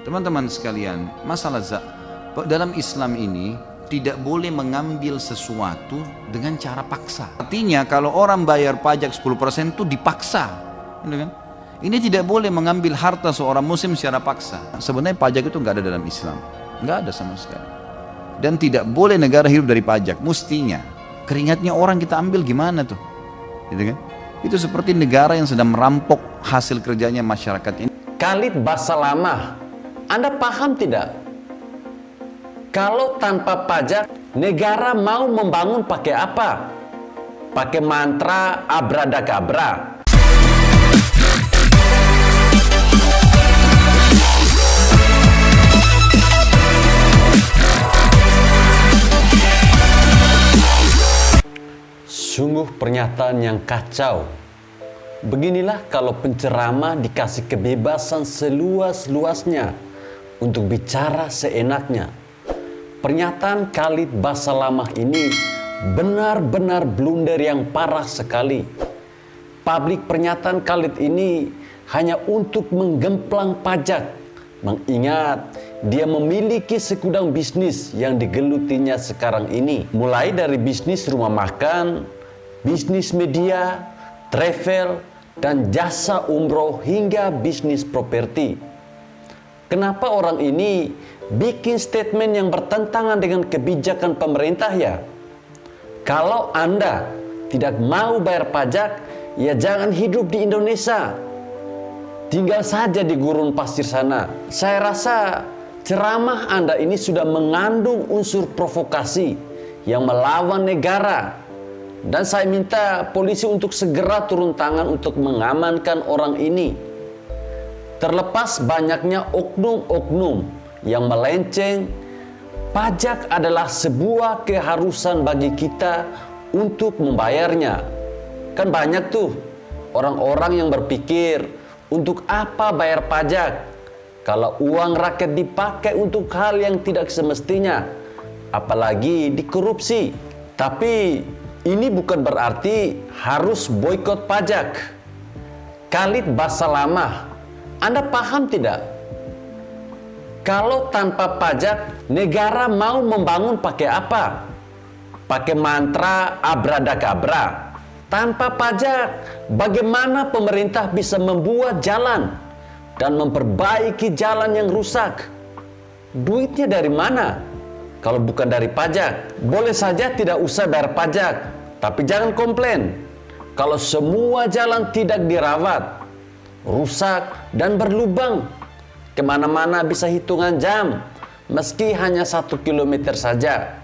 Teman-teman sekalian, dalam Islam ini tidak boleh mengambil sesuatu dengan cara paksa. Artinya kalau orang bayar pajak 10% itu dipaksa, gitu kan? Ini tidak boleh mengambil harta seorang muslim secara paksa. Sebenarnya pajak itu nggak ada dalam Islam, nggak ada sama sekali. Dan tidak boleh negara hidup dari pajak. Mestinya keringatnya orang kita ambil gimana tuh, gitu kan? Itu seperti negara yang sedang merampok hasil kerjanya masyarakat ini. Khalid Basalamah, Anda paham tidak? Kalau tanpa pajak, negara mau membangun pakai apa? Pakai mantra abradakabra. Sungguh pernyataan yang kacau. Beginilah kalau penceramah dikasih kebebasan seluas-luasnya untuk bicara seenaknya. Pernyataan Khalid Basalamah ini benar-benar blunder yang parah sekali. Publik pernyataan Khalid ini hanya untuk menggemplang pajak, mengingat dia memiliki segudang bisnis yang digelutinya sekarang ini. Mulai dari bisnis rumah makan, bisnis media, travel, dan jasa umroh hingga bisnis properti. Kenapa orang ini bikin statement yang bertentangan dengan kebijakan pemerintah ya? Kalau Anda tidak mau bayar pajak, ya jangan hidup di Indonesia. Tinggal saja di gurun pasir sana. Saya rasa ceramah Anda ini sudah mengandung unsur provokasi yang melawan negara. Dan saya minta polisi untuk segera turun tangan untuk mengamankan orang ini. Terlepas banyaknya oknum-oknum yang melenceng, pajak adalah sebuah keharusan bagi kita untuk membayarnya. Kan banyak tuh orang-orang yang berpikir, untuk apa bayar pajak kalau uang rakyat dipakai untuk hal yang tidak semestinya, apalagi dikorupsi. Tapi ini bukan berarti harus boikot pajak. Khalid Basalamah, Anda paham tidak? Kalau tanpa pajak, negara mau membangun pakai apa? Pakai mantra abradakabra. Tanpa pajak, bagaimana pemerintah bisa membuat jalan dan memperbaiki jalan yang rusak? Duitnya dari mana? Kalau bukan dari pajak. Boleh saja tidak usah bayar pajak, tapi jangan komplain kalau semua jalan tidak dirawat, rusak dan berlubang. Kemana-mana bisa hitungan jam, meski hanya 1 kilometer saja.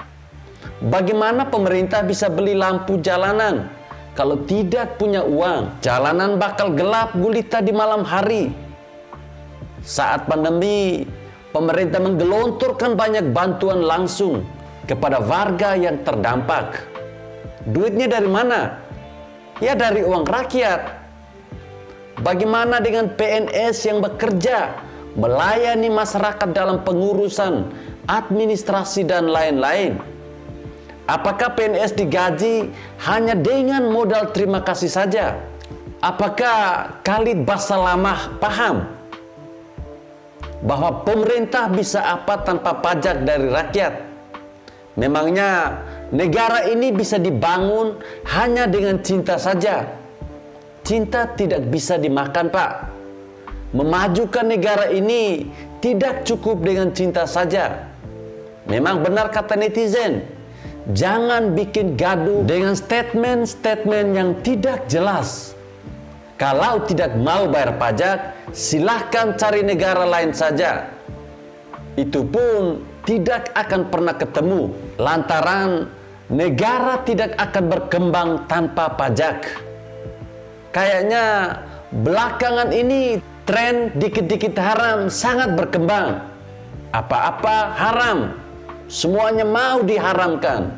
Bagaimana pemerintah bisa beli lampu jalanan kalau tidak punya uang? Jalanan bakal gelap gulita di malam hari. Saat pandemi, pemerintah menggelontorkan banyak bantuan langsung kepada warga yang terdampak. Duitnya dari mana? Ya dari uang rakyat. Bagaimana dengan PNS yang bekerja, melayani masyarakat dalam pengurusan, administrasi dan lain-lain? Apakah PNS digaji hanya dengan modal terima kasih saja? Apakah Khalid Basalamah paham bahwa pemerintah bisa apa tanpa pajak dari rakyat? Memangnya negara ini bisa dibangun hanya dengan cinta saja? Cinta tidak bisa dimakan, Pak. Memajukan negara ini tidak cukup dengan cinta saja. Memang benar kata netizen, jangan bikin gaduh dengan statement-statement yang tidak jelas. Kalau tidak mau bayar pajak, silahkan cari negara lain saja. Itu pun tidak akan pernah ketemu, lantaran negara tidak akan berkembang tanpa pajak. Kayaknya belakangan ini tren dikit-dikit haram sangat berkembang. Apa-apa haram, semuanya mau diharamkan.